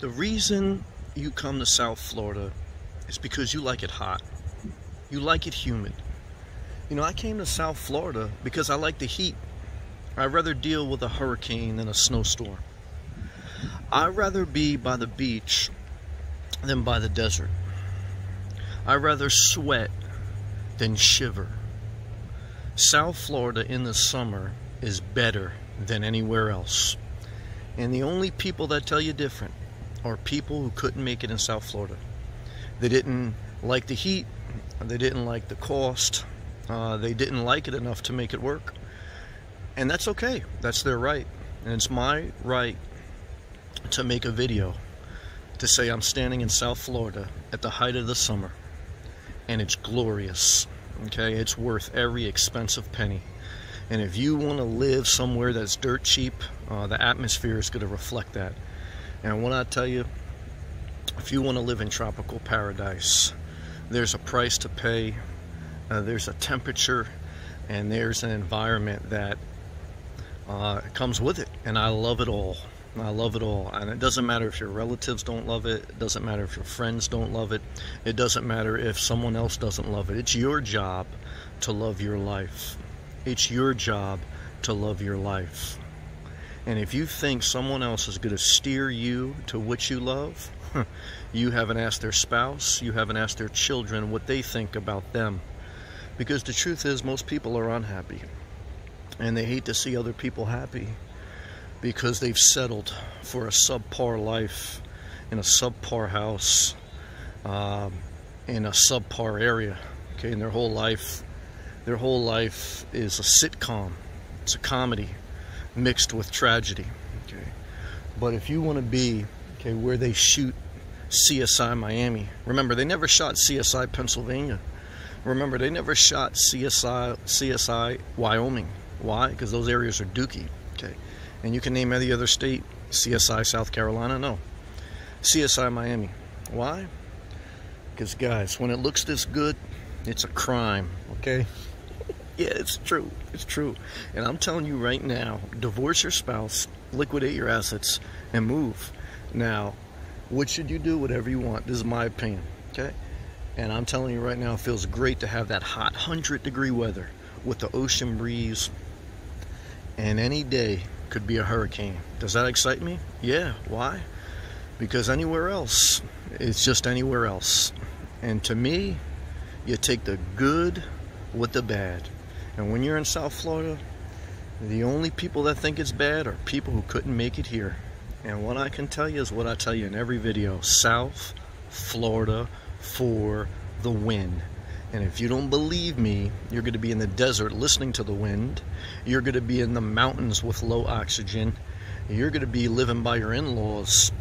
The reason you come to South Florida is because you like it hot. You like it humid. You know, I came to South Florida because I like the heat. I'd rather deal with a hurricane than a snowstorm. I'd rather be by the beach than by the desert. I'd rather sweat than shiver. South Florida in the summer is better than anywhere else. And the only people that tell you different are people who couldn't make it in South Florida. They didn't like the heat, they didn't like the cost, they didn't like it enough to make it work. And that's okay, that's their right. And it's my right to make a video to say I'm standing in South Florida at the height of the summer, and it's glorious. Okay, it's worth every expensive penny. And if you want to live somewhere that's dirt cheap, the atmosphere is going to reflect that. And when I tell you, if you want to live in tropical paradise, there's a price to pay, there's a temperature, and there's an environment that comes with it. And I love it all. I love it all. And it doesn't matter if your relatives don't love it. It doesn't matter if your friends don't love it. It doesn't matter if someone else doesn't love it. It's your job to love your life. It's your job to love your life. And if you think someone else is going to steer you to what you love, you haven't asked their spouse, you haven't asked their children what they think about them. Because the truth is, most people are unhappy. And they hate to see other people happy, because they've settled for a subpar life in a subpar house, in a subpar area. Okay, and their whole life is a sitcom. It's a comedy mixed with tragedy. Okay, but if you want to be where they shoot CSI Miami, remember they never shot CSI Pennsylvania. Remember they never shot CSI Wyoming. Why? Because those areas are dookie. Okay. And you can name any other state. CSI South Carolina? No. CSI Miami. Why? Because, guys, when it looks this good, it's a crime, okay? Yeah, it's true. It's true. And I'm telling you right now, divorce your spouse, liquidate your assets, and move. Now, what should you do? Whatever you want. This is my opinion, okay? And I'm telling you right now, it feels great to have that hot 100-degree weather with the ocean breeze. And any day could be a hurricane. Does that excite me? Yeah. Why? Because anywhere else, it's just anywhere else. And to me, you take the good with the bad. And when you're in South Florida, the only people that think it's bad are people who couldn't make it here. And what I can tell you is what I tell you in every video: South Florida for the win. And if you don't believe me, you're going to be in the desert listening to the wind. You're going to be in the mountains with low oxygen. You're going to be living by your in-laws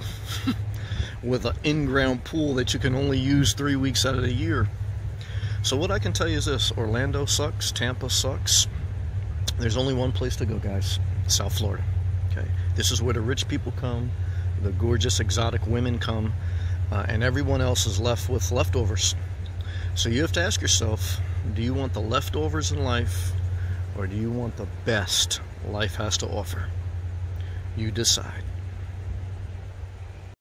with an in-ground pool that you can only use 3 weeks out of the year. So what I can tell you is this: Orlando sucks, Tampa sucks. There's only one place to go, guys: South Florida. Okay, this is where the rich people come, the gorgeous exotic women come, and everyone else is left with leftovers. So you have to ask yourself, do you want the leftovers in life, or do you want the best life has to offer? You decide.